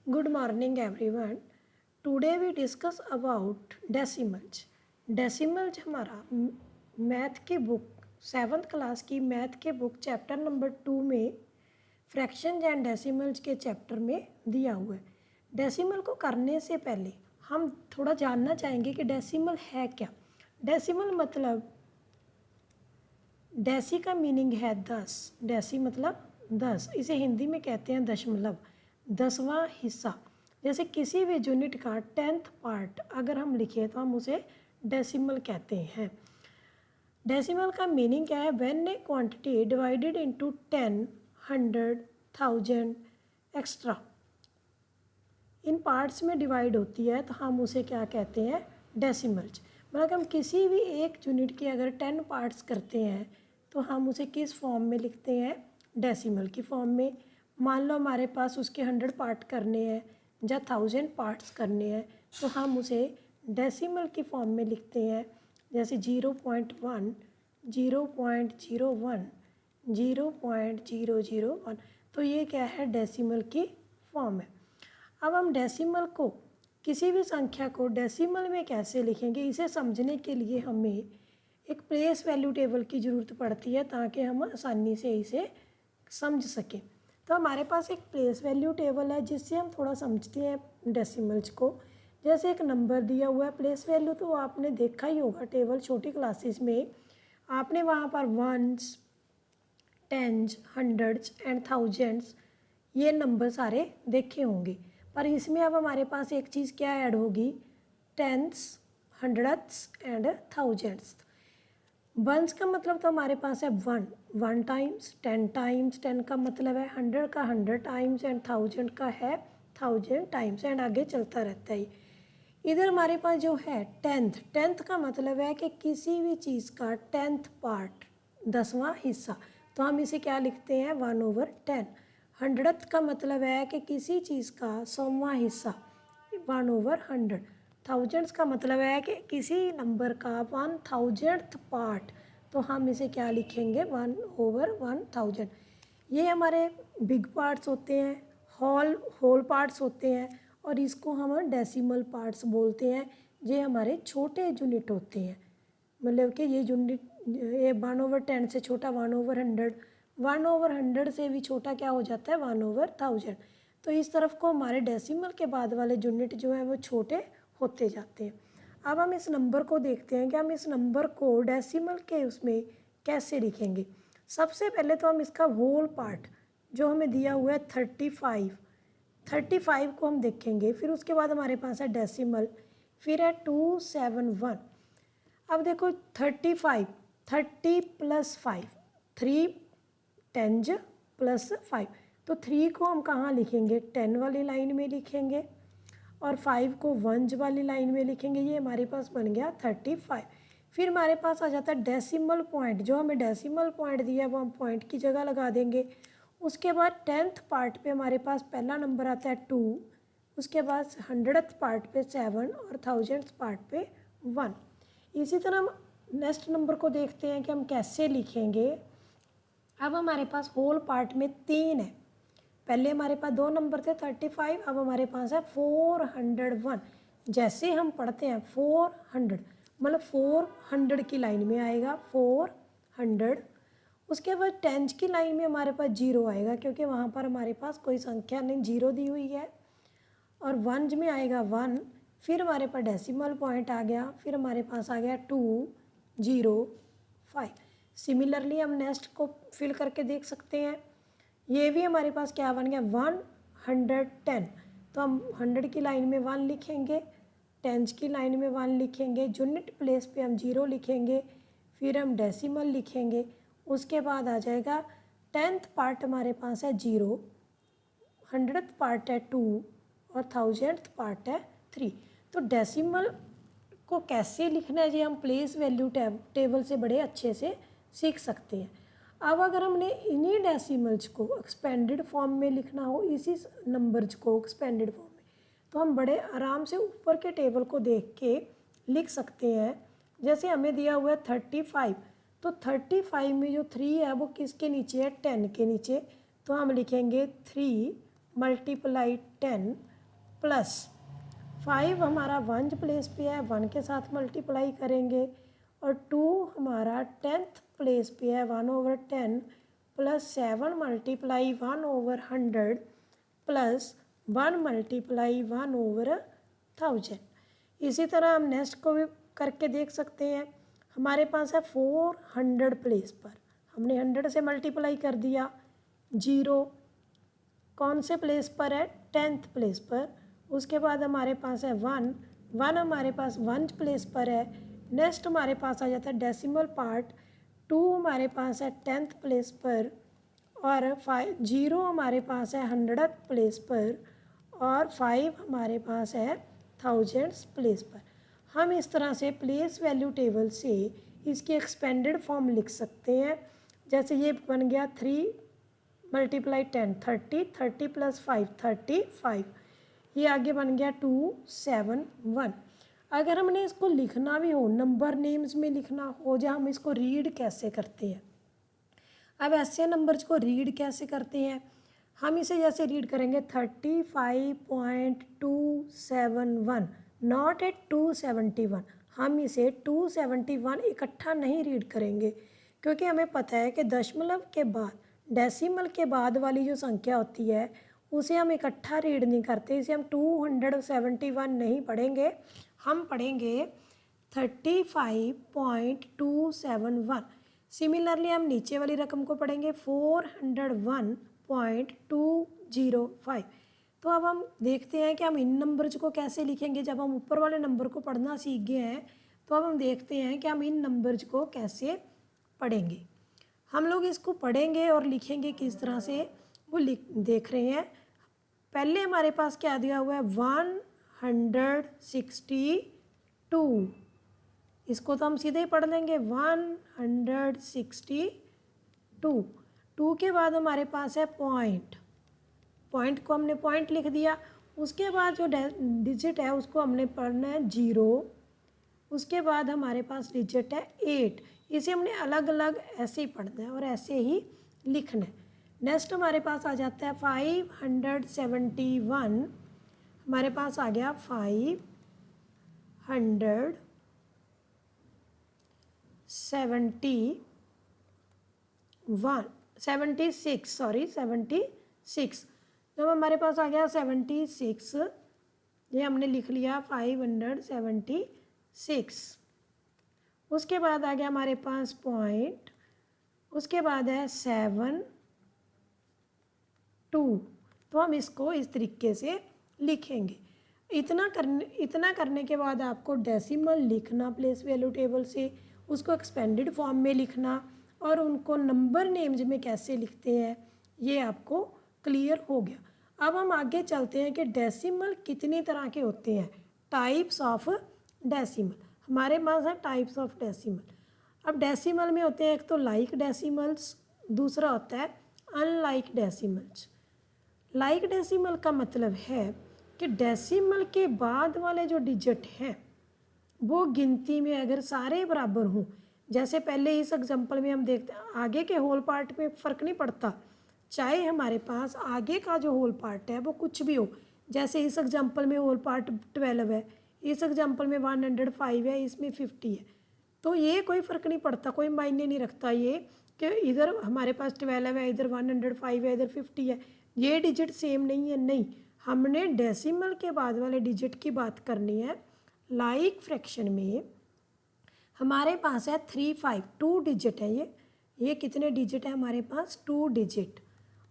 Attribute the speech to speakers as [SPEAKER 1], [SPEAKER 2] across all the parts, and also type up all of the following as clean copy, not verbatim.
[SPEAKER 1] Good morning everyone. Today we discuss about decimals. Decimals हमारा math की book 7th class की math के book chapter number 2 में fractions and decimals के chapter में दिया हुआ है। डेसिमल को करने से पहले हम थोड़ा जानना चाहेंगे कि डेसिमल है क्या। डेसिमल मतलब डेसी का मीनिंग है 10। डेसी मतलब 10, इसे हिंदी में कहते हैं दशमलव, 10वां हिस्सा। जैसे किसी भी यूनिट का 10th पार्ट अगर हम लिखें तो हम उसे डेसिमल कहते हैं। डेसिमल का मीनिंग क्या है? When A quantity divided into 10, 100, 1000 extra in parts में डिवाइड होती है तो हम उसे क्या कहते हैं? डेसिमल्स। मतलब हम किसी भी एक यूनिट के अगर 10 पार्ट्स करते हैं तो हम उसे किस फॉर्म में लिखते हैं? डेसिमल की फॉर्म में। मान लो हमारे पास उसके 100 पार्ट करने हैं या 1000 पार्ट्स करने हैं तो हम उसे डेसिमल की फॉर्म में लिखते हैं। जैसे 0.1, 0.01, 0.001, तो ये क्या है? डेसिमल की फॉर्म है। अब हम डेसिमल को, किसी भी संख्या को डेसिमल में कैसे लिखेंगे, इसे समझने के लिए हमें एक प्लेस वैल्यू टेबल की ज़रूरत पड़ती है ताकि हम आसानी से इसे समझ सकें। तो हमारे पास एक प्लेस वैल्यू टेबल है जिससे हम थोड़ा समझते हैं डेसिमल्स को। जैसे एक नंबर दिया हुआ है प्लेस वैल्यू, तो आपने देखा ही होगा टेबल छोटी क्लासेस में, आपने वहाँ पर ones, tens, hundreds and thousands ये नंबर सारे देखे होंगे। पर इसमें अब हमारे पास एक चीज़ क्या ऐड होगी? Tens, hundreds and thousands. Ones का मतलब तो हमारे पास है वन, 1 टाइम्स, 10 टाइम्स, 10 का मतलब है 100 का 100 टाइम्स एंड 1000 का है 1000 टाइम्स एंड आगे चलता रहता है। इधर हमारे पास जो है टेंथ, टेंथ का मतलब है कि किसी भी चीज़ का 10th पार्ट, 10वां हिस्सा, तो हम इसे क्या लिखते हैं? 1/10। हंड्रेड का मतलब है कि किसी चीज़ का 100वां हिस्सा, 1/100। थाउजेंड्स का मतलब है कि किसी नंबर का 1000th पार्ट, तो हम इसे क्या लिखेंगे? 1/1000। ये हमारे बिग पार्ट्स होते हैं, होल पार्ट्स होते हैं, और इसको हम डेसिमल पार्ट्स बोलते हैं। ये हमारे छोटे यूनिट होते हैं, मतलब कि ये यूनिट, ये 1/10 से छोटा 1/100, 1/100 से भी छोटा क्या हो जाता है? 1/1000। तो इस तरफ को हमारे डेसिमल के बाद वाले यूनिट जो हैं वो छोटे होते जाते हैं। अब हम इस नंबर को देखते हैं कि हम इस नंबर को डेसिमल के उसमें कैसे लिखेंगे। सबसे पहले तो हम इसका होल पार्ट जो हमें दिया हुआ है 35 को हम देखेंगे। फिर उसके बाद हमारे पास है डेसिमल, फिर है 271। अब देखो 35, 30 + 5, 3 10 + 5, तो 3 को हम कहाँ लिखेंगे? 10 वाली लाइन में लिखेंगे और 5 को 1 वाली लाइन में लिखेंगे। ये हमारे पास बन गया 35। फिर हमारे पास आ जाता है डेसिमल पॉइंट, जो हमें डेसिमल पॉइंट दिया वो हम पॉइंट की जगह लगा देंगे। उसके बाद 10th पार्ट पे हमारे पास पहला नंबर आता है 2, उसके बाद 100th पार्ट पे 7 और 1000th पार्ट पे 1। इसी तरह हम नेक्स्ट नंबर को देखते हैं कि हम कैसे लिखेंगे। अब हमारे पास होल पार्ट में 3 है। पहले हमारे पास 2 नंबर थे 35, अब हमारे पास है 401। जैसे हम पढ़ते हैं 400, मतलब 400 की लाइन में आएगा 400। उसके बाद 10 की लाइन में हमारे पास 0 आएगा क्योंकि वहाँ पर हमारे पास कोई संख्या नहीं, 0 दी हुई है। और 1 में आएगा 1। फिर हमारे पास डेसिमल पॉइंट आ गया, फिर हमारे पास आ गया 205। सिमिलरली हम नेक्स्ट को फिल करके देख सकते हैं। ये भी हमारे पास क्या बन गया? 110। तो हम 100 की लाइन में 1 लिखेंगे, 10 की लाइन में 1 लिखेंगे, यूनिट प्लेस पे हम 0 लिखेंगे, फिर हम डेसिमल लिखेंगे। उसके बाद आ जाएगा 10th पार्ट हमारे पास है 0, 100th पार्ट है 2 और 1000th पार्ट है 3। तो डेसिमल को कैसे लिखना है, ये हम प्लेस वैल्यू टेबल से बड़े अच्छे से सीख सकते हैं। अब अगर हमने इन्हीं डेसिमल्स को एक्सपेंडेड फॉर्म में लिखना हो, इसी नंबर्स को एक्सपेंडेड फॉर्म में, तो हम बड़े आराम से ऊपर के टेबल को देख के लिख सकते हैं। जैसे हमें दिया हुआ है 35, तो 35 में जो 3 है वो किसके नीचे है? 10 के नीचे। तो हम लिखेंगे 3 × 10 प्लस 5 हमारा 1 प्लेस पे है, 1 के साथ मल्टीप्लाई करेंगे, और 2 हमारा 10th प्लेस पे है, 1/10 प्लस 7 मल्टीप्लाई 1/100 प्लस 1 मल्टीप्लाई 1/1000। इसी तरह हम नेक्स्ट को भी करके देख सकते हैं। हमारे पास है 400 प्लेस पर, हमने 100 से मल्टीप्लाई कर दिया। 0 कौन से प्लेस पर है? 10th प्लेस पर। उसके बाद हमारे पास है 1 हमारे पास 1 प्लेस पर है। नेक्स्ट हमारे पास आ जाता है डेसिमल पार्ट। 2 हमारे पास है 10th प्लेस पर, और 0 हमारे पास है 100th प्लेस पर, और 5 हमारे पास है 1000th प्लेस पर। हम इस तरह से प्लेस वैल्यू टेबल से इसकी एक्सपेंडेड फॉर्म लिख सकते हैं। जैसे ये बन गया 3 × 10 30, 30 + 5 35, ये आगे बन गया 271। अगर हमने इसको लिखना भी हो, नंबर नेम्स में लिखना हो, जहाँ हम इसको रीड कैसे करते हैं। अब ऐसे नंबर्स को रीड कैसे करते हैं? हम इसे जैसे रीड करेंगे 35.271, नॉट एट 271। हम इसे 271 इकट्ठा नहीं रीड करेंगे, क्योंकि हमें पता है कि दशमलव के बाद, डेसिमल के बाद वाली जो संख्या होती है उसे हम इकट्ठा रीड नहीं करते। इसे हम 271 नहीं पढ़ेंगे, हम पढ़ेंगे 35.271। सिमिलरली हम नीचे वाली रकम को पढ़ेंगे 401.205। तो अब हम देखते हैं कि हम इन नंबर्स को कैसे लिखेंगे। जब हम ऊपर वाले नंबर को पढ़ना सीख गए हैं, तो अब हम देखते हैं कि हम इन नंबर्स को कैसे पढ़ेंगे। हम लोग इसको पढ़ेंगे और लिखेंगे किस तरह से, वो देख रहे हैं। पहले हमारे पास क्या दिया हुआ है? 162। इसको तो हम सीधे ही पढ़ लेंगे 162। 2 के बाद हमारे पास है पॉइंट को हमने पॉइंट लिख दिया। उसके बाद जो डिजिट है उसको हमने पढ़ना है 0। उसके बाद हमारे पास डिजिट है 8। इसे हमने अलग अलग ऐसे ही पढ़ना है और ऐसे ही लिखना है। नेक्स्ट हमारे पास आ जाता है 571। हमारे पास आ गया 76। जब हमारे पास आ गया 76, ये हमने लिख लिया 576। उसके बाद आ गया हमारे पास पॉइंट, उसके बाद है 7 2। तो हम इसको इस तरीके से लिखेंगे। इतना करने के बाद आपको डेसिमल लिखना प्लेस वैल्यू टेबल से, उसको एक्सपेंडेड फॉर्म में लिखना, और उनको नंबर नेम्स में कैसे लिखते हैं, ये आपको क्लियर हो गया। अब हम आगे चलते हैं कि डेसिमल कितनी तरह के होते हैं। टाइप्स ऑफ डेसिमल, हमारे पास है टाइप्स ऑफ डेसिमल। अब डेसिमल में होते हैं एक तो लाइक डेसिमल्स, दूसरा होता है अनलाइक डेसिमल्स। लाइक डेसिमल का मतलब है कि डेसिमल के बाद वाले जो डिजिट हैं वो गिनती में अगर सारे बराबर हों, जैसे पहले इस एग्जांपल में हम देखते हैं आगे के होल पार्ट में फ़र्क नहीं पड़ता, चाहे हमारे पास आगे का जो होल पार्ट है वो कुछ भी हो। जैसे इस एग्जांपल में होल पार्ट 12 है, इस एग्जांपल में 105 है, इसमें 50 है, तो ये कोई फ़र्क नहीं पड़ता, कोई मायने नहीं रखता ये कि इधर हमारे पास 12 है, इधर 105 है, इधर 50 है, ये डिजिट सेम नहीं है। नहीं, हमने डेसिमल के बाद वाले डिजिट की बात करनी है। लाइक फ्रैक्शन में हमारे पास है 3 5, 2 डिजिट है। ये कितने डिजिट है हमारे पास? 2 डिजिट।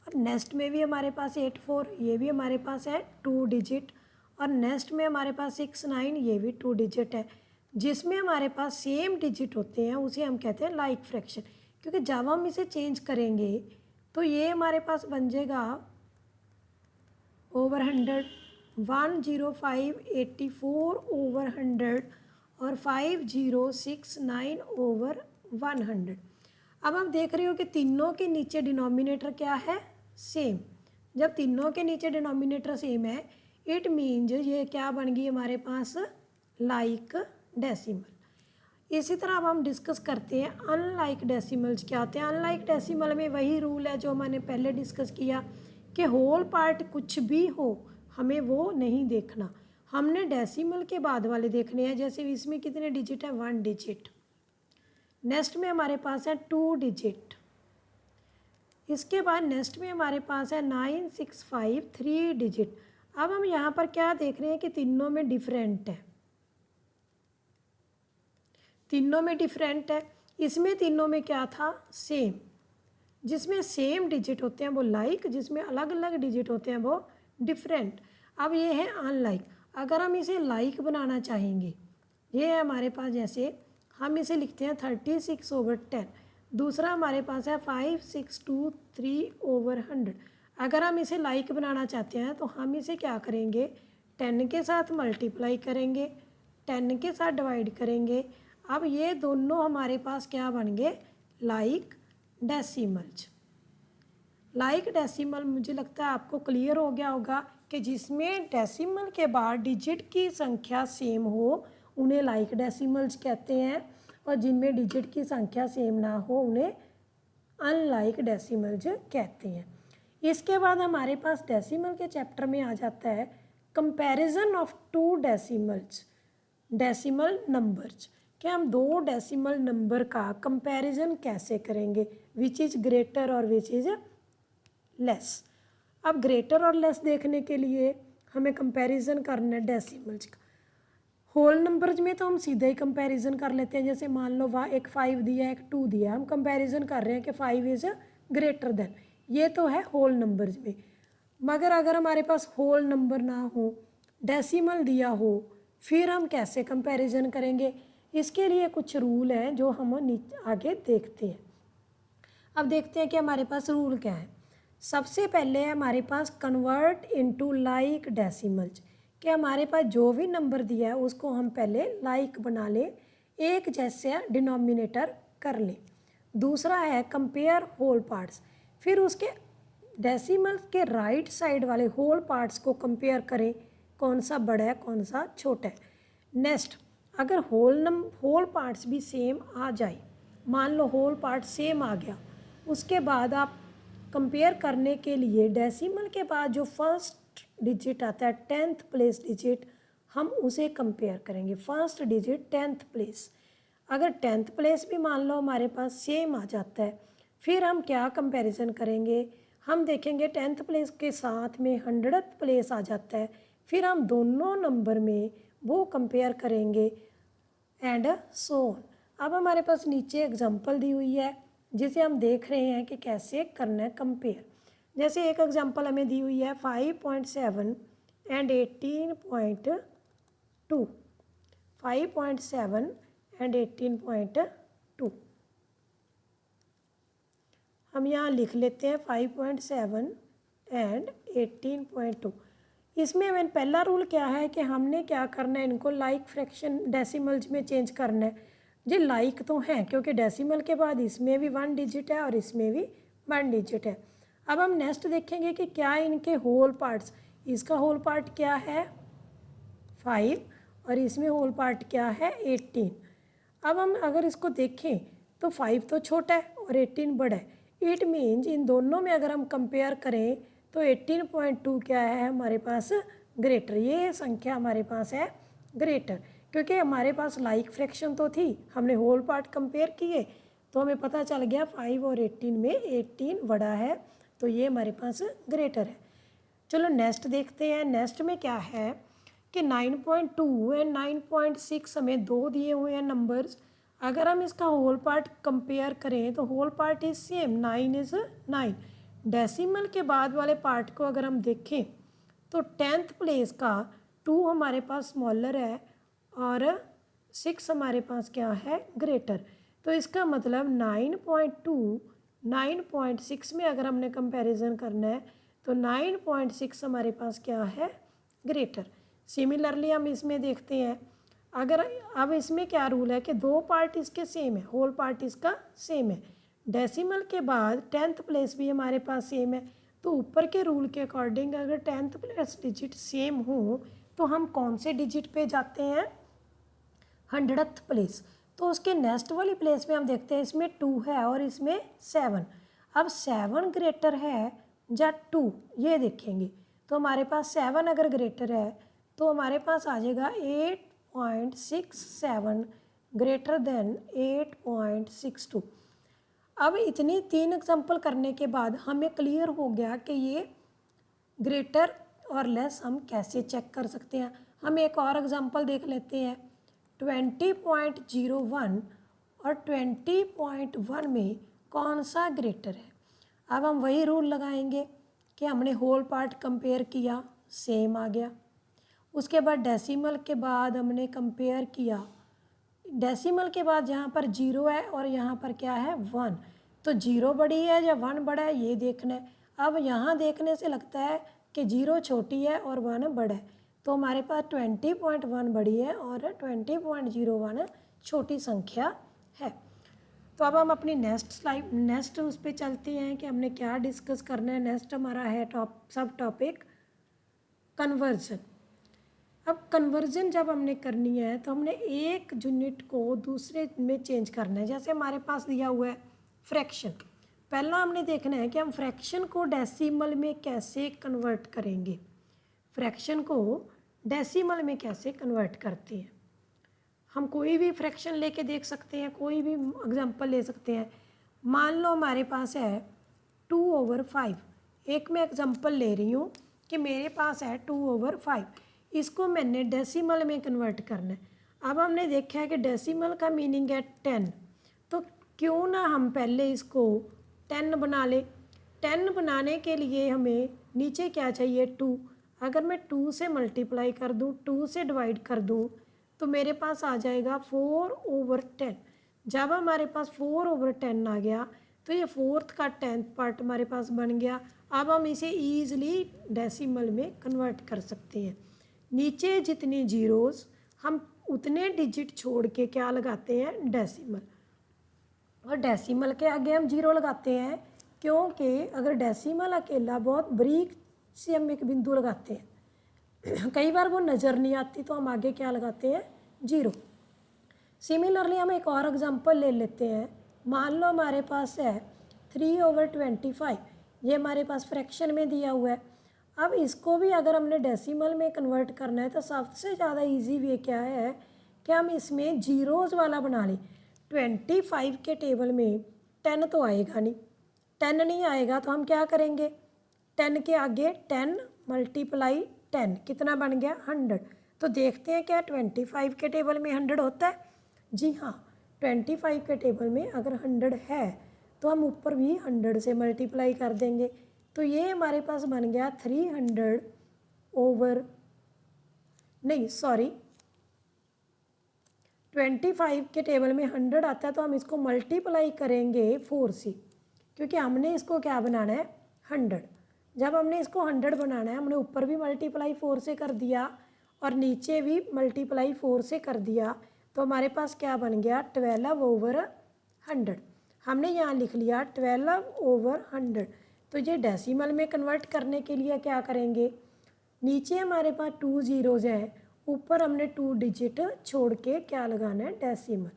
[SPEAKER 1] और नेक्स्ट में भी हमारे पास 8 4, ये भी हमारे पास है 2 डिजिट। और नेक्स्ट में हमारे पास 6 9, ये भी 2 डिजिट है। जिसमें हमारे पास सेम डिजिट होते हैं उसे हम कहते हैं लाइक फ्रैक्शन, क्योंकि जब हम इसे चेंज करेंगे तो ये हमारे पास बन जाएगा ओवर 100, 10584/100 और 5069/100। अब आप देख रहे हो कि तीनों के नीचे डिनोमिनेटर क्या है? सेम। जब तीनों के नीचे डिनोमिनेटर सेम है, इट मीन्स ये क्या बन गई हमारे पास? Like decimal. इसी तरह अब हम डिस्कस करते हैं अनलाइक डेसिमल्स क्या होते हैं। अनलाइक डेसिमल में वही रूल है जो मैंने पहले डिस्कस किया कि होल पार्ट कुछ भी हो, हमें वो नहीं देखना, हमने डेसिमल के बाद वाले देखने हैं। जैसे इसमें कितने डिजिट है, 1 डिजिट। नेक्स्ट में हमारे पास है 2 डिजिट। इसके बाद नेक्स्ट में हमारे पास है 965 3 डिजिट। अब हम यहाँ पर क्या देख रहे हैं कि तीनों में डिफरेंट है, तीनों में डिफरेंट है। इसमें तीनों में क्या था, सेम। जिसमें सेम डिजिट होते हैं वो लाइक, जिसमें अलग अलग डिजिट होते हैं वो डिफरेंट। अब ये है अनलाइक। अगर हम इसे लाइक बनाना चाहेंगे, ये है हमारे पास, जैसे हम इसे लिखते हैं 36/10। दूसरा हमारे पास है 5623/100। अगर हम इसे लाइक बनाना चाहते हैं तो हम इसे क्या करेंगे, 10 के साथ मल्टीप्लाई करेंगे, 10 के साथ डिवाइड करेंगे। अब ये दोनों हमारे पास क्या बन गए, लाइक डेसिमल्स। लाइक डेसिमल, मुझे लगता है आपको क्लियर हो गया होगा कि जिसमें डेसिमल के बाद डिजिट की संख्या सेम हो उन्हें लाइक डेसिमल्स कहते हैं, और जिनमें डिजिट की संख्या सेम ना हो उन्हें अनलाइक डेसिमल्स कहते हैं। इसके बाद हमारे पास डेसिमल के चैप्टर में आ जाता है comparison of 2 decimals, decimal numbers, कि हम 2 डेसिमल नंबर का कंपैरिजन कैसे करेंगे, विच इज़ ग्रेटर और विच इज़ लेस। अब ग्रेटर और लेस देखने के लिए हमें कंपैरिजन करना है डेसिमल्स का। होल नंबर्स में तो हम सीधा ही कंपैरिजन कर लेते हैं, जैसे मान लो एक 5 दिया है, एक 2 दिया है, हम कंपैरिजन कर रहे हैं कि 5 इज़ ग्रेटर देन, ये तो है होल नंबर्स में। मगर अगर हमारे पास होल नंबर ना हो, डेसिमल दिया हो, फिर हम कैसे कंपैरिजन करेंगे, इसके लिए कुछ रूल हैं जो हम आगे देखते हैं। अब देखते हैं कि हमारे पास रूल क्या है। सबसे पहले हमारे पास कन्वर्ट इनटू लाइक डेसिमल्स, कि हमारे पास जो भी नंबर दिया है उसको हम पहले लाइक बना लें, एक जैसे डिनोमिनेटर कर लें। दूसरा है कंपेयर होल पार्ट्स, फिर उसके डेसिमल के राइट साइड वाले होल पार्ट्स को कंपेयर करें, कौन सा बड़ा है कौन सा छोटा है। नेक्स्ट, अगर होल पार्ट्स भी सेम आ जाए, मान लो होल पार्ट सेम आ गया, उसके बाद आप कंपेयर करने के लिए डेसिमल के बाद जो फर्स्ट डिजिट आता है 10th प्लेस डिजिट, हम उसे कंपेयर करेंगे। फर्स्ट डिजिट 10th प्लेस, अगर 10th प्लेस भी मान लो हमारे पास सेम आ जाता है, फिर हम क्या कंपैरिजन करेंगे, हम देखेंगे 10th प्लेस के साथ में 100th प्लेस आ जाता है, फिर हम दोनों नंबर में वो कंपेयर करेंगे एंड सो ऑन। अब हमारे पास नीचे एग्जांपल दी हुई है जिसे हम देख रहे हैं कि कैसे करना है कंपेयर। जैसे एक एग्जांपल हमें दी हुई है 5.7 एंड 18.2, 5.7 एंड 18.2। हम यहाँ लिख लेते हैं 5.7 एंड 18.2। इसमें हमें पहला रूल क्या है कि हमने क्या करना है, इनको लाइक फ्रैक्शन डेसिमल्स में चेंज करना है। जी लाइक तो हैं क्योंकि डेसिमल के बाद इसमें भी 1 डिजिट है और इसमें भी 1 डिजिट है। अब हम नेक्स्ट देखेंगे कि क्या इनके होल पार्ट्स, इसका होल पार्ट क्या है 5 और इसमें होल पार्ट क्या है 18। अब हम अगर इसको देखें तो 5 तो छोटा है और 18 बड़ा है। इट मीन्स इन दोनों में अगर हम कंपेयर करें तो 18.2 क्या है हमारे पास ग्रेटर, ये संख्या हमारे पास है ग्रेटर, क्योंकि हमारे पास लाइक फ्रैक्शन तो थी, हमने होल पार्ट कंपेयर किए तो हमें पता चल गया 5 और 18 में 18 बड़ा है, तो ये हमारे पास ग्रेटर है। चलो नेक्स्ट देखते हैं। नेक्स्ट में क्या है कि 9.2 एंड 9.6 हमें दो दिए हुए हैं नंबर्स। अगर हम इसका होल पार्ट कंपेयर करें तो whole part is same, 9 is 9। Decimal के बाद वाले पार्ट को अगर हम देखें तो 10th प्लेस का 2 हमारे पास स्मॉलर है और 6 हमारे पास क्या है ग्रेटर। तो इसका मतलब 9.2 9.6 में अगर हमने कंपैरिजन करना है तो 9.6 हमारे पास क्या है ग्रेटर। सिमिलरली हम इसमें देखते हैं, अगर अब इसमें क्या रूल है कि दो पार्ट इसके सेम है, होल पार्ट इसका सेम है, डेसिमल के बाद 10th प्लेस भी हमारे पास सेम है, तो ऊपर के रूल के अकॉर्डिंग अगर 10th प्लेस डिजिट सेम हो तो हम कौन से डिजिट पे जाते हैं 100th प्लेस। तो उसके नेक्स्ट वाली प्लेस में हम देखते हैं इसमें 2 है और इसमें 7। अब 7 ग्रेटर है या 2 ये देखेंगे, तो हमारे पास 7 अगर ग्रेटर है तो हमारे पास आ जाएगा 8.67 ग्रेटर देन 8.62। अब इतनी 3 एग्जाम्पल करने के बाद हमें क्लियर हो गया कि ये ग्रेटर और लेस हम कैसे चेक कर सकते हैं। हम एक और एग्जाम्पल देख लेते हैं। 20.01 और 20.1 में कौन सा ग्रेटर है। अब हम वही रूल लगाएंगे कि हमने होल पार्ट कंपेयर किया, सेम आ गया। उसके बाद डेसिमल के बाद हमने कंपेयर किया, डेसिमल के बाद जहाँ पर 0 है और यहाँ पर क्या है 1, तो 0 बड़ी है या 1 बड़ा है ये देखना है। अब यहाँ देखने से लगता है कि 0 छोटी है और 1 बड़ा है, तो हमारे पास 20.1 बड़ी है और 20.01 छोटी संख्या है। तो अब हम अपनी नेक्स्ट उस पर चलते हैं कि हमने क्या डिस्कस करना है। नेक्स्ट हमारा है सब टॉपिक कन्वर्जन। अब कन्वर्जन जब हमने करनी है तो हमने एक यूनिट को दूसरे में चेंज करना है। जैसे हमारे पास दिया हुआ है फ्रैक्शन, पहला हमने देखना है कि हम फ्रैक्शन को डेसिमल में कैसे कन्वर्ट करेंगे। फ्रैक्शन को डेसिमल में कैसे कन्वर्ट करते हैं। हम कोई भी फ्रैक्शन लेके देख सकते हैं, कोई भी एग्जांपल ले सकते हैं। मान लो हमारे पास है 2/5। एक मैं एग्जांपल ले रही हूँ कि मेरे पास है 2/5, इसको मैंने डेसिमल में कन्वर्ट करना है। अब हमने देखा है कि डेसिमल का मीनिंग है 10, तो क्यों ना हम पहले इसको 10 बना लें। 10 बनाने के लिए हमें नीचे क्या चाहिए 2। अगर मैं 2 से मल्टीप्लाई कर दूँ, 2 से डिवाइड कर दूँ, तो मेरे पास आ जाएगा 4/10। जब हमारे पास 4/10 आ गया तो ये 4th का 10th पार्ट हमारे पास बन गया। अब हम इसे ईज़िली डेसिमल में कन्वर्ट कर सकते हैं। नीचे जितनी जीरोस हम उतने डिजिट छोड़ के क्या लगाते हैं डेसिमल, और डेसिमल के आगे हम 0 लगाते हैं क्योंकि अगर डेसिमल अकेला बहुत बारीक से हम एक बिंदु लगाते हैं कई बार वो नज़र नहीं आती, तो हम आगे क्या लगाते हैं 0। सिमिलरली हम एक और एग्जांपल ले लेते हैं। मान लो हमारे पास है 3/25, ये हमारे पास फ्रैक्शन में दिया हुआ है। अब इसको भी अगर हमने डेसिमल में कन्वर्ट करना है तो सबसे ज़्यादा इजी वे क्या है कि हम इसमें जीरोज़ वाला बना लें। 25 के टेबल में 10 तो आएगा नहीं, 10 नहीं आएगा तो हम क्या करेंगे, 10 के आगे 10 × 10 कितना बन गया 100। तो देखते हैं क्या 25 के टेबल में 100 होता है। जी हाँ, 25 के टेबल में अगर 100 है तो हम ऊपर भी 100 से मल्टीप्लाई कर देंगे। तो ये हमारे पास बन गया 25 के टेबल में 100 आता है तो हम इसको मल्टीप्लाई करेंगे 4 से, क्योंकि हमने इसको क्या बनाना है 100। जब हमने इसको 100 बनाना है हमने ऊपर भी मल्टीप्लाई 4 से कर दिया और नीचे भी मल्टीप्लाई 4 से कर दिया, तो हमारे पास क्या बन गया 12/100। हमने यहाँ लिख लिया 12/100। तो ये डेसिमल में कन्वर्ट करने के लिए क्या करेंगे, नीचे हमारे पास 2 जीरोज़ हैं, ऊपर हमने 2 डिजिट छोड़ के क्या लगाना है डेसिमल।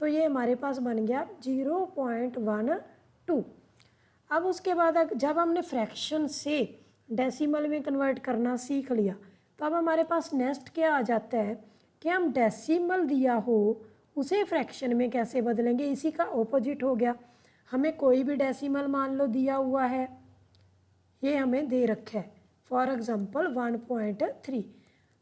[SPEAKER 1] तो ये हमारे पास बन गया 0.12। अब उसके बाद जब हमने फ्रैक्शन से डेसिमल में कन्वर्ट करना सीख लिया तो अब हमारे पास नेक्स्ट क्या आ जाता है कि हम डेसिमल दिया हो उसे फ्रैक्शन में कैसे बदलेंगे। इसी का ऑपोजिट हो गया। हमें कोई भी डेसिमल मान लो दिया हुआ है, ये हमें दे रखा है फॉर एग्जांपल 1.3।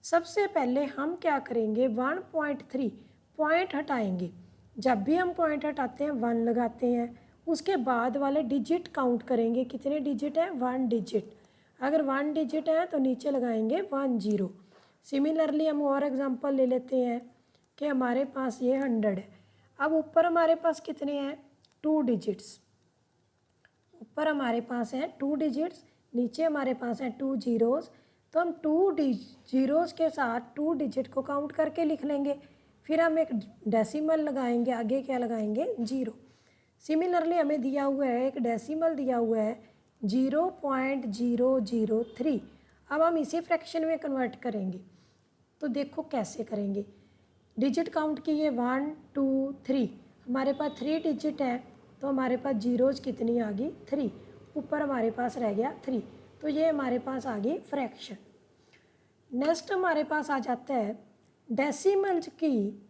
[SPEAKER 1] सबसे पहले हम क्या करेंगे 1.3 पॉइंट हटाएंगे। जब भी हम पॉइंट हटाते हैं 1 लगाते हैं, उसके बाद वाले डिजिट काउंट करेंगे। कितने डिजिट हैं 1 डिजिट। अगर 1 डिजिट है तो नीचे लगाएंगे 1 0। सिमिलरली हम और एग्जांपल ले लेते हैं कि हमारे पास ये 100 है। अब ऊपर हमारे पास कितने हैं 2 डिजिट्स। ऊपर हमारे पास है 2 डिजिट्स, नीचे हमारे पास है 2 जीरोज़। तो हम 2 जीरोज़ के साथ 2 डिजिट को काउंट करके लिख लेंगे। फिर हम एक डेसिमल लगाएंगे, आगे क्या लगाएंगे 0। सिमिलरली हमें दिया हुआ है एक डेसिमल दिया हुआ है 0.003। अब हम इसे फ्रैक्शन में कन्वर्ट करेंगे। तो देखो कैसे करेंगे, डिजिट काउंट किए 1 2 3, हमारे पास 3 डिजिट है तो हमारे पास जीरोज़ कितनी आ गई 3, ऊपर हमारे पास रह गया 3। तो ये हमारे पास आ गई फ्रैक्शन। नेक्स्ट हमारे पास आ जाता है डेसिमल्स की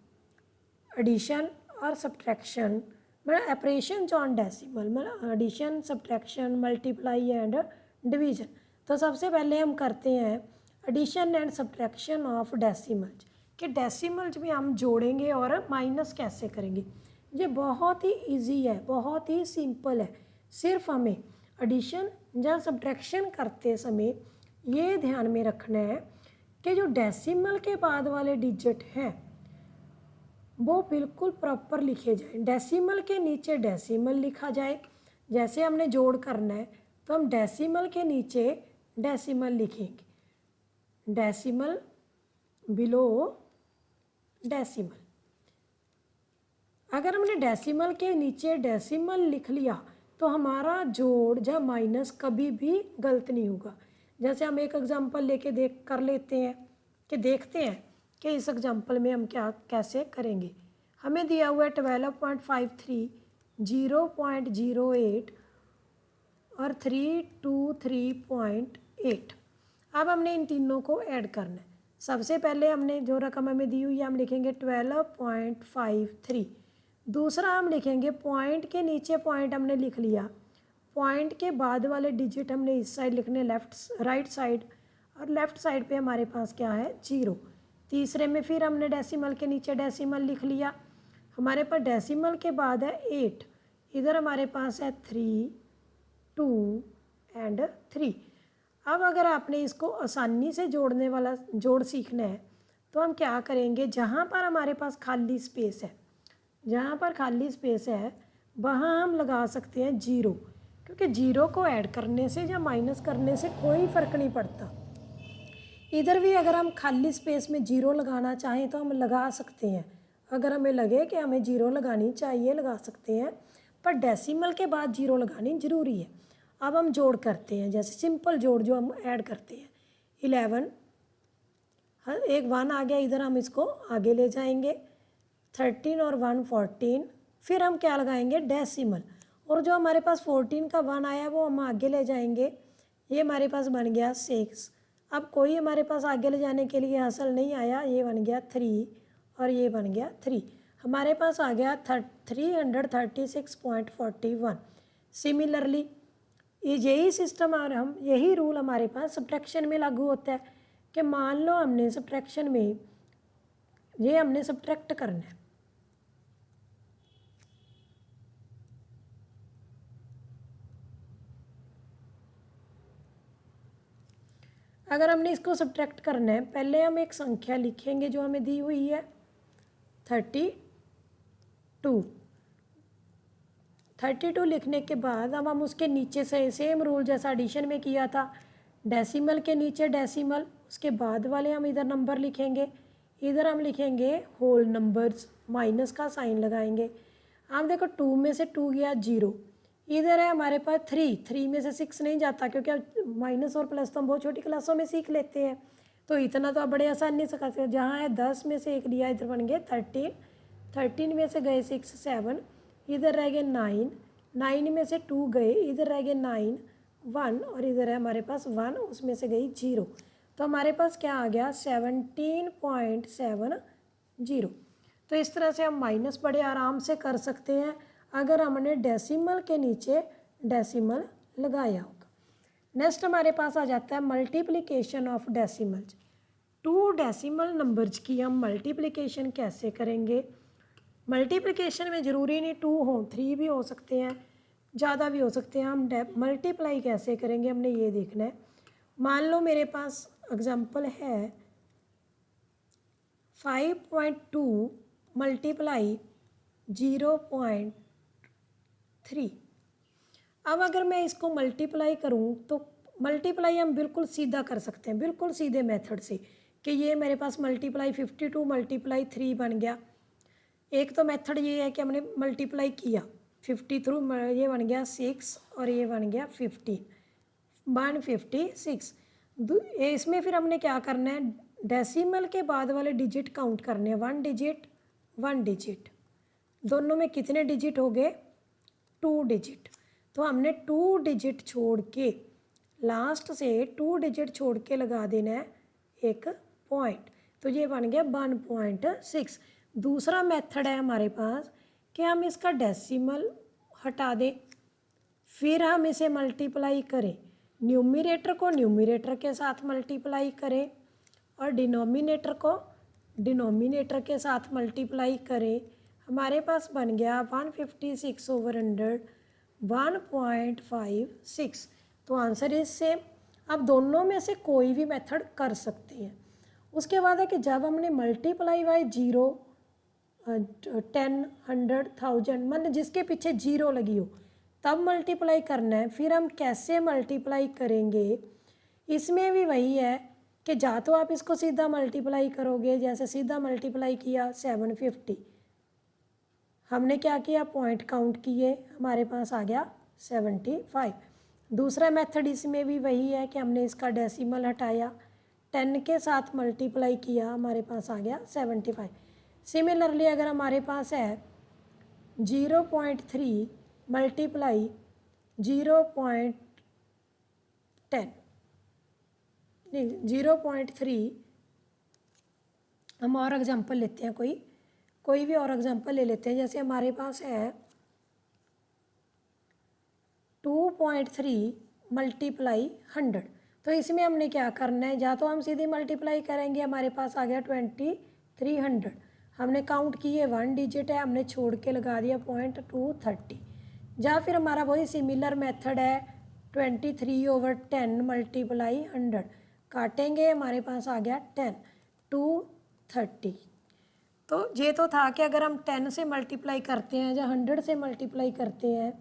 [SPEAKER 1] एडिशन और सब्ट्रैक्शन, मतलब ऑपरेशंस ऑन डेसिमल, मतलब addition, subtraction, multiply and division. तो सबसे पहले हम करते हैं addition and subtraction of decimals, कि डेसिमल्स में हम जोड़ेंगे और माइनस कैसे करेंगे। ये बहुत ही इजी है, बहुत ही सिंपल है। सिर्फ हमें एडिशन या सब्ट्रैक्शन करते समय ये ध्यान में रखना है कि जो डेसिमल के बाद वाले डिजिट हैं वो बिल्कुल प्रॉपर लिखे जाए। डेसिमल के नीचे डेसिमल लिखा जाए। जैसे हमने जोड़ करना है तो हम डेसिमल के नीचे डेसिमल लिखेंगे, डेसिमल बिलो डेसिमल। अगर हमने डेसिमल के नीचे डेसिमल लिख लिया तो हमारा जोड़ या माइनस कभी भी गलत नहीं होगा। जैसे हम एक एग्जांपल लेके देख कर लेते हैं कि देखते हैं कि इस एग्जांपल में हम क्या कैसे करेंगे। हमें दिया हुआ है 12.53, 0.08 और 323.8। अब हमने इन तीनों को ऐड करना है। सबसे पहले हमने जो रकम हमें दी हुई है हम लिखेंगे 12.53। दूसरा हम लिखेंगे पॉइंट के नीचे पॉइंट हमने लिख लिया, पॉइंट के बाद वाले डिजिट हमने इस साइड लिखने राइट साइड, और लेफ़्ट साइड पे हमारे पास क्या है 0। तीसरे में फिर हमने डेसिमल के नीचे डेसिमल लिख लिया। हमारे पास डेसिमल के बाद है 8, इधर हमारे पास है 3, 2 एंड 3। अब अगर आपने इसको आसानी से जोड़ने वाला जोड़ सीखना है तो हम क्या करेंगे, जहाँ पर हमारे पास खाली स्पेस है, जहाँ पर खाली स्पेस है वहाँ हम लगा सकते हैं 0, क्योंकि 0 को ऐड करने से या माइनस करने से कोई फ़र्क नहीं पड़ता। इधर भी अगर हम खाली स्पेस में 0 लगाना चाहें तो हम लगा सकते हैं। अगर हमें लगे कि हमें 0 लगानी चाहिए लगा सकते हैं, पर डेसिमल के बाद 0 लगानी ज़रूरी है। अब हम जोड़ करते हैं, जैसे सिंपल जोड़ जो हम ऐड करते हैं 11, एक 1 आ गया, इधर हम इसको आगे ले जाएंगे, 13 और 1 14। फिर हम क्या लगाएंगे डेसिमल, और जो हमारे पास 14 का 1 आया वो हम आगे ले जाएंगे, ये हमारे पास बन गया 6। अब कोई हमारे पास आगे ले जाने के लिए हासिल नहीं आया, ये बन गया 3 और ये बन गया 3। हमारे पास आ गया 336.41। सिमिलरली यही सिस्टम और हम यही रूल हमारे पास सब्ट्रैक्शन में लागू होता है कि मान लो हमने सब्ट्रैक्शन में ये हमने सब्ट्रैक्ट करना है, अगर हमने इसको सब्ट्रैक्ट करना है पहले हम एक संख्या लिखेंगे जो हमें दी हुई है 32 लिखने के बाद अब हम उसके नीचे से सेम रूल जैसा एडिशन में किया था, डेसिमल के नीचे डेसिमल, उसके बाद वाले हम इधर नंबर लिखेंगे, इधर हम लिखेंगे होल नंबर्स, माइनस का साइन लगाएंगे। आप देखो 2 में से 2 गया 0, इधर है हमारे पास 3 में से 6 नहीं जाता, क्योंकि अब माइनस और प्लस तो हम बहुत छोटी क्लासों में सीख लेते हैं, तो इतना तो आप बड़े आसानी से कर सकते हैं। जहाँ है 10 में से 1 लिया, इधर बन गए 13 में से गए 6 7, इधर रह गए 9 में से 2 गए, इधर रह गए 9 1, और इधर है हमारे पास 1, उसमें से गई 0, तो हमारे पास क्या आ गया 17.70। तो इस तरह से हम माइनस बड़े आराम से कर सकते हैं अगर हमने डेसिमल के नीचे डेसिमल लगाया होगा। नेक्स्ट हमारे पास आ जाता है multiplication of decimals. 2 decimal numbers की हम मल्टीप्लिकेशन कैसे करेंगे। मल्टीप्लिकेशन में ज़रूरी नहीं 2 हो, 3 भी हो सकते हैं, ज़्यादा भी हो सकते हैं। हम मल्टीप्लाई कैसे करेंगे हमने ये देखना है। मान लो मेरे पास एग्जांपल है 5.2 मल्टीप्लाई 0.3। अब अगर मैं इसको मल्टीप्लाई करूं तो मल्टीप्लाई हम बिल्कुल सीधा कर सकते हैं, बिल्कुल सीधे मेथड से, कि ये मेरे पास मल्टीप्लाई 52 मल्टीप्लाई 3 बन गया। एक तो मेथड ये है कि हमने मल्टीप्लाई किया 50 थ्रू, ये बन गया 6 और ये बन गया 15, 156। इसमें फिर हमने क्या करना है, डेसिमल के बाद वाले डिजिट काउंट करने हैं, 1 डिजिट, दोनों में कितने डिजिट हो गए 2 डिजिट। तो हमने 2 डिजिट छोड़ के लास्ट से 2 डिजिट छोड़ के लगा देना है एक पॉइंट, तो ये बन गया 1.6। दूसरा मेथड है हमारे पास कि हम इसका डेसिमल हटा दें, फिर हम इसे मल्टीप्लाई करें, न्यूमरेटर को न्यूमरेटर के साथ मल्टीप्लाई करें और डिनोमिनेटर को डिनोमिनेटर के साथ मल्टीप्लाई करें। हमारे पास बन गया 156/100 1.56। तो आंसर इज सेम। अब दोनों में से कोई भी मेथड कर सकते हैं। उसके बाद है कि जब हमने मल्टीप्लाई बाय 0 10 100 1000 मतलब जिसके पीछे 0 लगी हो तब मल्टीप्लाई करना है। फिर हम कैसे मल्टीप्लाई करेंगे, इसमें भी वही है कि जा तो आप इसको सीधा मल्टीप्लाई करोगे, जैसे सीधा मल्टीप्लाई किया 750, हमने क्या किया पॉइंट काउंट किए, हमारे पास आ गया 75। दूसरा मेथड इसमें भी वही है कि हमने इसका डेसिमल हटाया, 10 के साथ मल्टीप्लाई किया, हमारे पास आ गया 75। सिमिलरली अगर हमारे पास है 0.3 मल्टीप्लाई 0.10 नहीं 0.3, हम और एग्जांपल लेते हैं, कोई भी और एग्जांपल ले लेते हैं। जैसे हमारे पास है 2.3 मल्टीप्लाई 100, तो इसमें हमने क्या करना है, या तो हम सीधी मल्टीप्लाई करेंगे, हमारे पास आ गया 2300, हमने काउंट किए 1 डिजिट है, हमने छोड़ के लगा दिया 0.230, या फिर हमारा वही सिमिलर मेथड है 23/10 मल्टीप्लाई 100, काटेंगे, हमारे पास आ गया 10 230। तो ये तो था कि अगर हम 10 से मल्टीप्लाई करते हैं या 100 से मल्टीप्लाई करते हैं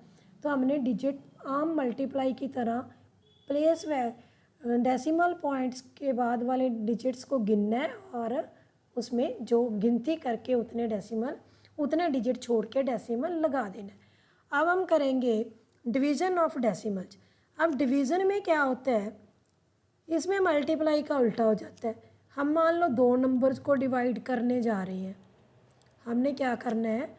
[SPEAKER 1] तो हमने डिजिट आम मल्टीप्लाई की तरह प्लेस व डेसिमल पॉइंट्स के बाद वाले डिजिट्स को गिनना है और उसमें जो गिनती करके उतने डिजिट छोड़ के डेसिमल लगा देना है। अब हम करेंगे डिवीज़न ऑफ डेसिमल्स। अब डिवीज़न में क्या होता है, इसमें मल्टीप्लाई का उल्टा हो जाता है। हम मान लो 2 नंबर्स को डिवाइड करने जा रहे हैं, हमने क्या करना है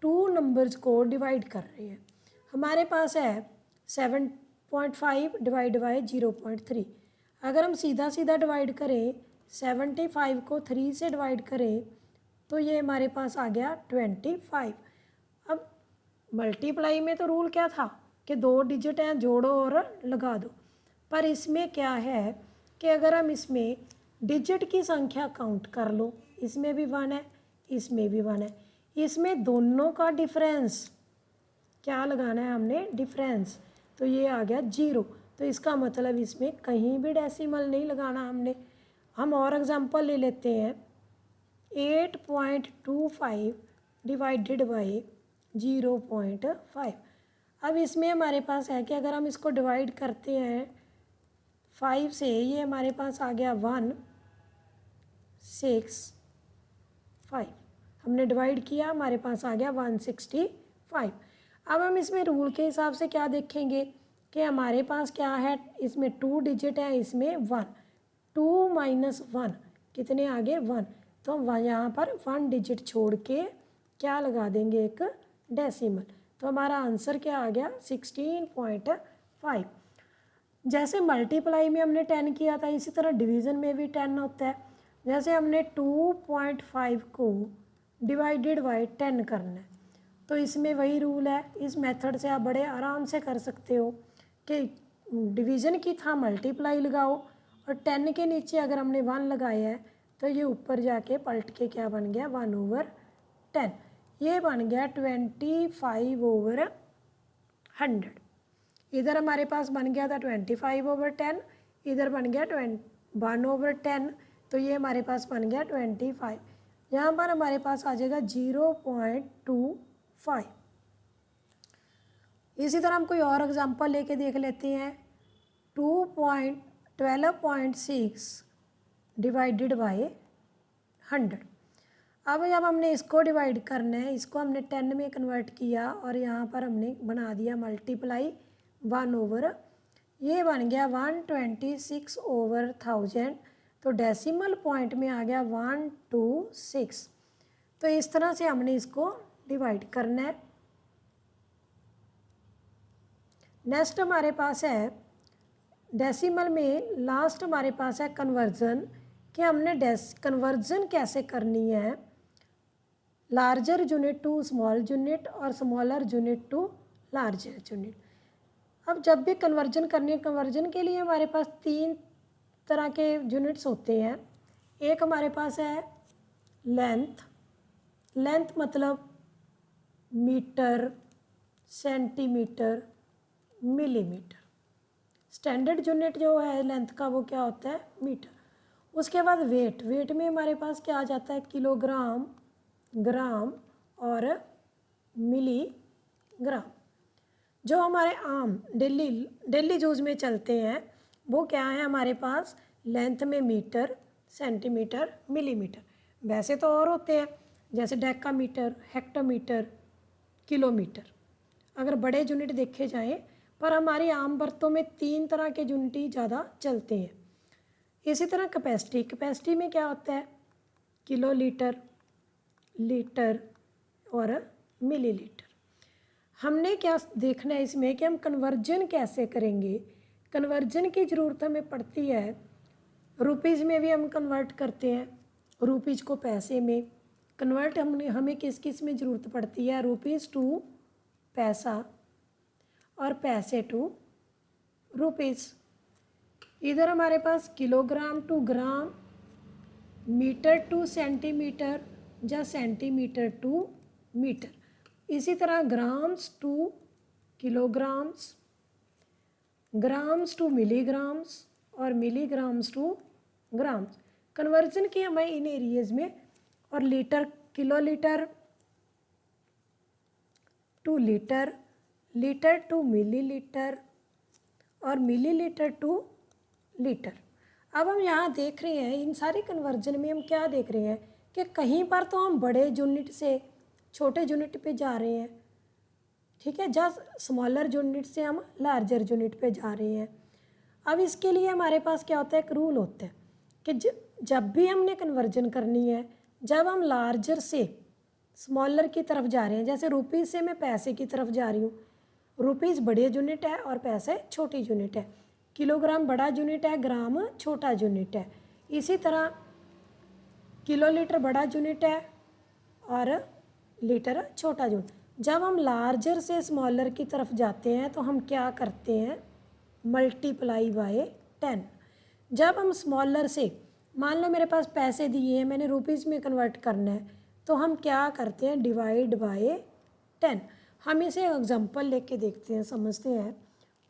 [SPEAKER 1] 2 नंबर्स को डिवाइड कर रहे हैं। हमारे पास है 7.5 डिवाइड बाई 0.3। अगर हम सीधा सीधा डिवाइड करें 75 को 3 से डिवाइड करें तो ये हमारे पास आ गया 25। अब मल्टीप्लाई में तो रूल क्या था कि 2 डिजिट हैं जोड़ो और लगा दो, पर इसमें क्या है कि अगर हम इसमें डिजिट की संख्या काउंट कर लो, इसमें भी 1 है, इसमें भी 1 है, इसमें दोनों का डिफरेंस क्या लगाना है हमने डिफरेंस, तो ये आ गया 0। तो इसका मतलब इसमें कहीं भी डेसिमल नहीं लगाना हमने। हम और एग्जांपल ले लेते हैं 8.25 डिवाइडेड बाई 0.5। अब इसमें हमारे पास है कि अगर हम इसको डिवाइड करते हैं 5 से, ये हमारे पास आ गया 165, हमने डिवाइड किया, हमारे पास आ गया 165। अब हम इसमें रूल के हिसाब से क्या देखेंगे कि हमारे पास क्या है, इसमें 2 डिजिट है, इसमें 1, 2 माइनस 1 कितने आगे 1, तो हम यहाँ पर 1 डिजिट छोड़ के क्या लगा देंगे एक डेसिमल, तो हमारा आंसर क्या आ गया 16.5। जैसे मल्टीप्लाई में हमने 10 किया था, इसी तरह डिवीज़न में भी 10 होता है। जैसे हमने 2.5 को डिवाइडेड बाई 10 करना है, तो इसमें वही रूल है, इस मेथड से आप बड़े आराम से कर सकते हो कि डिवीज़न की था मल्टीप्लाई लगाओ और 10 के नीचे अगर हमने 1 लगाया है तो ये ऊपर जाके पलट के क्या बन गया 1/10, ये बन गया 25/100। इधर हमारे पास बन गया था 25/10, इधर बन गया 1/10, तो ये हमारे पास बन गया 25। यहाँ पर हमारे पास आ जाएगा 0.25। इसी तरह हम कोई और एग्जांपल लेके देख लेते हैं 12.6 डिवाइडेड बाय 100। अब जब हमने इसको डिवाइड करना है, इसको हमने 10 में कन्वर्ट किया और यहाँ पर हमने बना दिया मल्टीप्लाई 1/, ये बन गया 126/1000, तो डेसिमल पॉइंट में आ गया 126। तो इस तरह से हमने इसको डिवाइड करना है। नेक्स्ट हमारे पास है डेसिमल में लास्ट हमारे पास है कन्वर्जन, कि हमने कन्वर्जन कैसे करनी है larger unit to small unit और smaller unit to larger unit. अब जब भी कन्वर्जन करनी है, कन्वर्जन के लिए हमारे पास 3 तरह के यूनिट्स होते हैं। एक हमारे पास है लेंथ, लेंथ मतलब metre, centimetre, millimetre. Standard unit जो है लेंथ का वो क्या होता है, मीटर। उसके बाद वेट, वेट में हमारे पास क्या आ जाता है, किलोग्राम, ग्राम और मिलीग्राम। जो हमारे आम डेली यूज में चलते हैं वो क्या है हमारे पास, लेंथ में मीटर, सेंटीमीटर, मिलीमीटर। वैसे तो और होते हैं जैसे डेकामीटर, हेक्टोमीटर, किलोमीटर, अगर बड़े यूनिट देखे जाएं, पर हमारी आम बरतों में 3 तरह के यूनिट ही ज़्यादा चलते हैं। इसी तरह कैपेसिटी, कैपेसिटी में क्या होता है, किलो लीटर, लीटर और मिलीलीटर। हमने क्या देखना है इसमें कि हम कन्वर्जन कैसे करेंगे। कन्वर्जन की ज़रूरत हमें पड़ती है, रुपीज़ में भी हम कन्वर्ट करते हैं, रुपीज़ को पैसे में कन्वर्ट हमें किस किस में ज़रूरत पड़ती है, रुपीज़ टू पैसा और पैसे टू रुपीज़। इधर हमारे पास kilogram to gram, metre to centimetre या सेंटीमीटर टू मीटर। इसी तरह grams to kilograms, grams to milligrams और मिलीग्राम्स टू ग्राम्स। कन्वर्जन की हमें इन एरियाज में, और litre, kilo litre to litre, litre to millilitre और मिलीलीटर टू लीटर। अब हम यहाँ देख रहे हैं इन सारी कन्वर्जन में हम क्या देख रहे हैं कि कहीं पर तो हम बड़े यूनिट से छोटे यूनिट पे जा रहे हैं, ठीक है, जहाँ स्मॉलर यूनिट से हम लार्जर यूनिट पे जा रहे हैं। अब इसके लिए हमारे पास क्या होता है, एक रूल होता है कि जब भी हमने कन्वर्जन करनी है, जब हम लार्जर से स्मॉलर की तरफ जा रहे हैं, जैसे रुपीज़ से मैं पैसे की तरफ जा रही हूँ, रुपीज़ बड़े यूनिट है और पैसे छोटी यूनिट है, किलोग्राम बड़ा यूनिट है, ग्राम छोटा यूनिट है। इसी तरह किलोलीटर बड़ा यूनिट है और लीटर छोटा यूनिट। जब हम लार्जर से स्मॉलर की तरफ जाते हैं तो हम क्या करते हैं, मल्टीप्लाई बाय 10। जब हम स्मॉलर से, मान लो मेरे पास पैसे दिए हैं, मैंने रुपीज़ में कन्वर्ट करना है, तो हम क्या करते हैं, डिवाइड बाय 10। हम इसे एग्जांपल लेके देखते हैं, समझते हैं।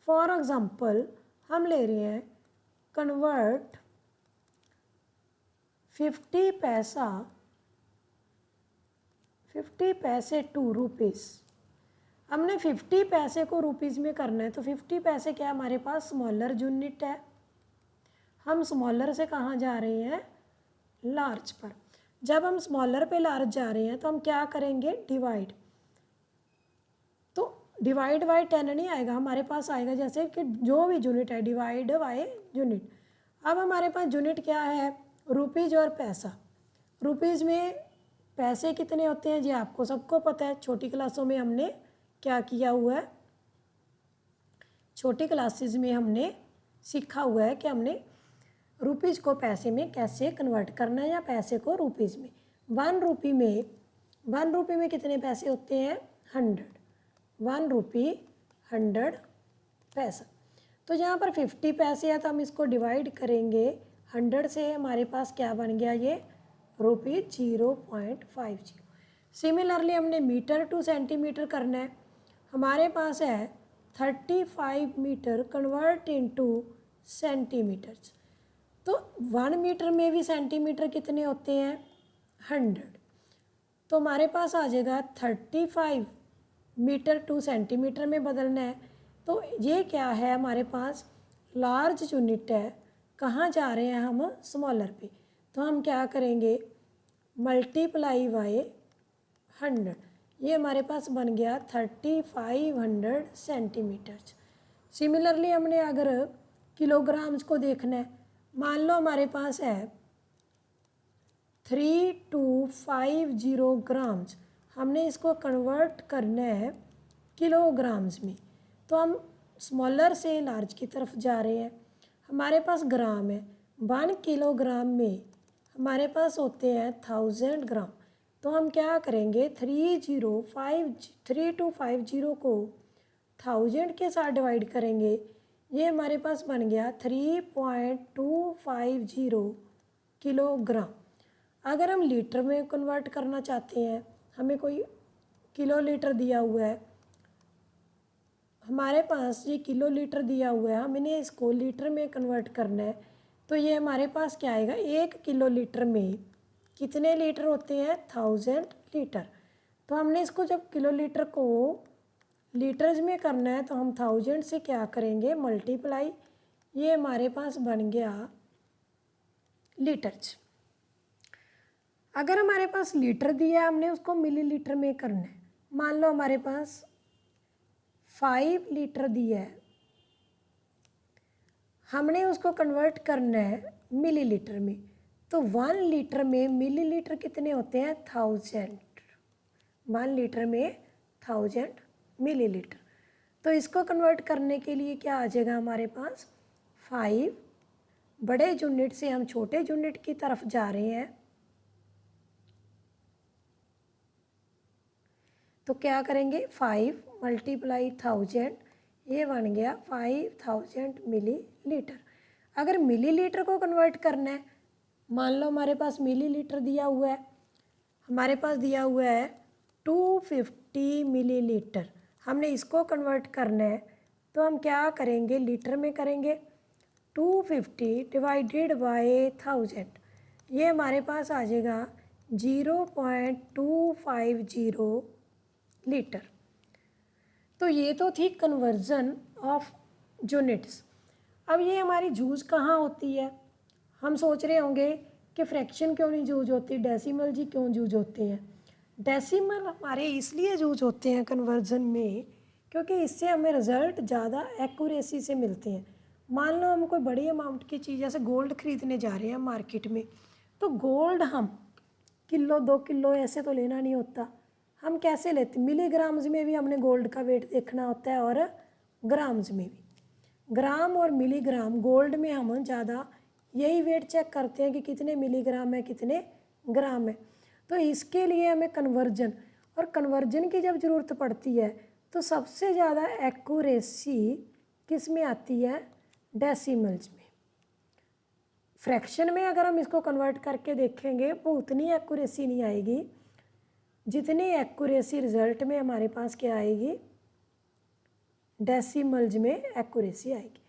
[SPEAKER 1] फॉर एग्जांपल हम ले रहे हैं कन्वर्ट 50 पैसे टू रुपीज़। हमने 50 पैसे को रुपीज़ में करना है, तो 50 पैसे क्या हमारे पास स्मॉलर यूनिट है। हम स्मॉलर से कहाँ जा रहे हैं, लार्ज पर। जब हम स्मॉलर पे लार्ज जा रहे हैं तो हम क्या करेंगे, डिवाइड। तो डिवाइड बाय 10 नहीं आएगा, हमारे पास आएगा जैसे कि जो भी यूनिट है डिवाइड बाय यूनिट। अब हमारे पास यूनिट क्या है, रुपीज़ और पैसा। रुपीज़ में पैसे कितने होते हैं जी आपको सबको पता है, छोटी क्लासों में हमने क्या किया हुआ है, छोटी क्लासेस में हमने सीखा हुआ है कि हमने रुपीज़ को पैसे में कैसे कन्वर्ट करना है या पैसे को रुपीज़ में। 1 रुपये में कितने पैसे होते हैं, 100। 1 रुपये 100 पैसा। तो यहाँ पर 50 पैसे है तो हम इसको डिवाइड करेंगे 100 से, हमारे पास क्या बन गया, ये ₹0.50। सिमिलरली हमने मीटर टू सेंटीमीटर करना है, हमारे पास है 35 मीटर कन्वर्ट इनटू सेंटीमीटर्स। तो 1 मीटर में भी सेंटीमीटर कितने होते हैं, 100। तो हमारे पास आ जाएगा 35 मीटर टू सेंटीमीटर में बदलना है। तो ये क्या है, हमारे पास लार्ज यूनिट है, कहाँ जा रहे हैं हम, स्मॉलर पे। तो हम क्या करेंगे, मल्टीप्लाई बाय 100। ये हमारे पास बन गया 3500 सेंटीमीटर्स। सिमिलरली हमने अगर किलोग्राम्स को देखना है, मान लो हमारे पास है 3250 ग्राम्स, हमने इसको कन्वर्ट करना है किलोग्राम्स में। तो हम स्मॉलर से लार्ज की तरफ जा रहे हैं, हमारे पास ग्राम है, 1 किलोग्राम में हमारे पास होते हैं 1000 ग्राम। तो हम क्या करेंगे, 3250 को 1000 के साथ डिवाइड करेंगे, ये हमारे पास बन गया 3.250 किलोग्राम। अगर हम लीटर में कन्वर्ट करना चाहते हैं, हमें कोई किलो लीटर दिया हुआ है, हमारे पास ये किलो लीटर दिया हुआ है, हमने इसको लीटर में कन्वर्ट करना है। तो ये हमारे पास क्या आएगा, 1 किलो लीटर में कितने लीटर होते हैं, 1000 लीटर। तो हमने इसको जब किलो लीटर को लीटर्स में करना है तो हम 1000 से क्या करेंगे, मल्टीप्लाई, ये हमारे पास बन गया लीटर्स। अगर हमारे पास लीटर दिया है, हमने उसको मिलीलीटर में करना है। मान लो हमारे पास 5 लीटर दिया है, हमने उसको कन्वर्ट करना है मिलीलीटर में। तो 1 लीटर में मिलीलीटर कितने होते हैं, 1000। 1 लीटर में 1000 मिलीलीटर। तो इसको कन्वर्ट करने के लिए क्या आ जाएगा हमारे पास, 5, बड़े यूनिट से हम छोटे यूनिट की तरफ जा रहे हैं, तो क्या करेंगे, 5 मल्टीप्लाई 1000, ये बन गया 5000 मिलीलीटर। अगर मिलीलीटर को कन्वर्ट करना है, मान लो हमारे पास मिलीलीटर दिया हुआ है, हमारे पास दिया हुआ है 250 मिलीलीटर, हमने इसको कन्वर्ट करना है। तो हम क्या करेंगे, लीटर में करेंगे, 250 डिवाइडेड बाय 1000, ये हमारे पास आ जाएगा 0.250 लीटर। तो ये तो थी कन्वर्जन ऑफ यूनिट्स। अब ये हमारी जूझ कहाँ होती है, हम सोच रहे होंगे कि फ्रैक्शन क्यों नहीं जूझ होती, डेसिमल जी क्यों जूझ होते हैं। डेसिमल हमारे इसलिए जूझ होते हैं कन्वर्जन में, क्योंकि इससे हमें रिज़ल्ट ज़्यादा एक्यूरेसी से मिलते हैं। मान लो हम कोई बड़ी अमाउंट की चीज़, जैसे गोल्ड ख़रीदने जा रहे हैं मार्केट में, तो गोल्ड हम किलो 2 किलो ऐसे तो लेना नहीं होता, हम कैसे लेते, मिलीग्राम्स में भी हमने गोल्ड का वेट देखना होता है और ग्राम्स में भी। ग्राम और मिलीग्राम, गोल्ड में हम ज़्यादा यही वेट चेक करते हैं कि कितने मिलीग्राम है, कितने ग्राम है। तो इसके लिए हमें कन्वर्जन, और कन्वर्जन की जब ज़रूरत पड़ती है तो सबसे ज़्यादा एक्यूरेसी किस में आती है, डेसिमल्स में। फ्रैक्शन में अगर हम इसको कन्वर्ट करके देखेंगे वो उतनी एक्यूरेसी नहीं आएगी जितनी एक्यूरेसी रिज़ल्ट में हमारे पास क्या आएगी, डेसिमल्स में एक्यूरेसी आएगी।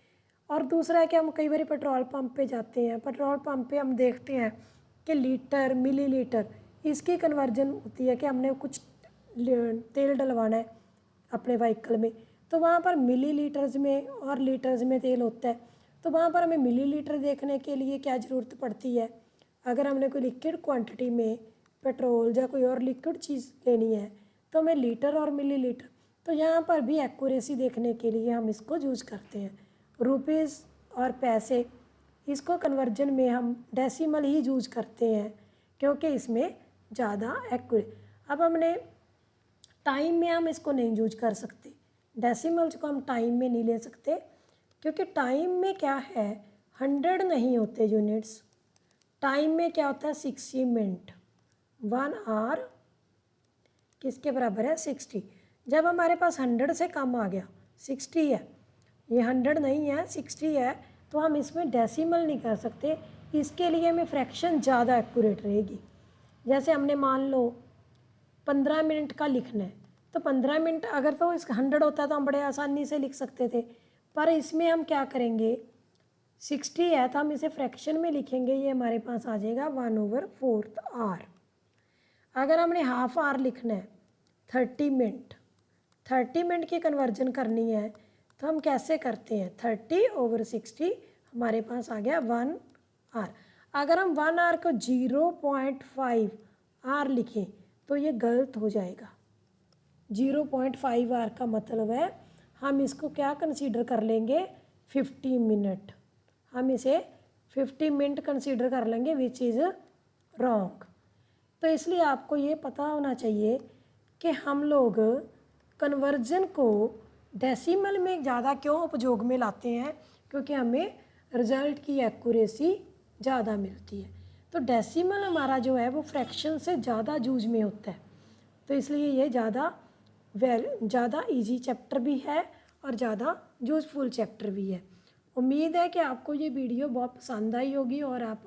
[SPEAKER 1] और दूसरा है कि हम कई बार पेट्रोल पंप पे जाते हैं, पेट्रोल पंप पे हम देखते हैं कि लीटर मिलीलीटर इसकी कन्वर्जन होती है कि हमने कुछ तेल डलवाना है अपने व्हीकल में, तो वहाँ पर मिलीलीटर्स में और लीटर्स में तेल होता है। तो वहाँ पर हमें मिलीलीटर देखने के लिए क्या ज़रूरत पड़ती है, अगर हमने कोई लिक्विड क्वांटिटी में पेट्रोल या कोई और लिक्विड चीज़ लेनी है तो हमें लीटर और मिलीलीटर। तो यहाँ पर भी एक्यूरेसी देखने के लिए हम इसको यूज़ करते हैं। रुपीज़ और पैसे, इसको कन्वर्जन में हम डेसिमल ही यूज़ करते हैं क्योंकि इसमें ज़्यादा एक्यूरेट। अब हमने टाइम में हम इसको नहीं यूज कर सकते, डेसिमल्स को हम टाइम में नहीं ले सकते क्योंकि टाइम में क्या है, 100 नहीं होते यूनिट्स, टाइम में क्या होता है, 60 मिनट। 1 आवर किसके बराबर है, 60। जब हमारे पास 100 से कम आ गया, 60 है, ये 100 नहीं है 60 है, तो हम इसमें डेसिमल नहीं कर सकते, इसके लिए हमें फ्रैक्शन ज़्यादा एक्यूरेट रहेगी। जैसे हमने मान लो 15 मिनट का लिखना है, तो 15 मिनट अगर तो इस 100 होता है तो हम बड़े आसानी से लिख सकते थे, पर इसमें हम क्या करेंगे, 60 है तो हम इसे फ्रैक्शन में लिखेंगे, ये हमारे पास आ जाएगा 1/4 आवर। अगर हमने हाफ आवर लिखना है, 30 मिनट, 30 मिनट की कन्वर्जन करनी है तो हम कैसे करते हैं, 30/60 हमारे पास आ गया 1 आवर। अगर हम 1 आवर को 0.5 आवर लिखें तो ये गलत हो जाएगा। 0.5 आवर का मतलब है हम इसको क्या कंसीडर कर लेंगे, 50 मिनट, हम इसे 50 मिनट कंसीडर कर लेंगे, विच इज़ रॉन्ग। तो इसलिए आपको ये पता होना चाहिए कि हम लोग कन्वर्जन को डेसिमल में ज़्यादा क्यों उपयोग में लाते हैं, क्योंकि हमें रिजल्ट की एक्यूरेसी ज़्यादा मिलती है। तो डेसिमल हमारा जो है वो फ्रैक्शन से ज़्यादा यूज में होता है, तो इसलिए ये ज़्यादा इजी चैप्टर भी है और ज़्यादा यूज़फुल चैप्टर भी है। उम्मीद है कि आपको ये वीडियो बहुत पसंद आई होगी और आप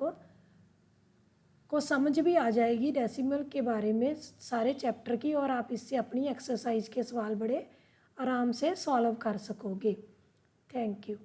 [SPEAKER 1] को समझ भी आ जाएगी डेसिमल के बारे में सारे चैप्टर की, और आप इससे अपनी एक्सरसाइज के सवाल बड़े आराम से सॉल्व कर सकोगे। Thank you.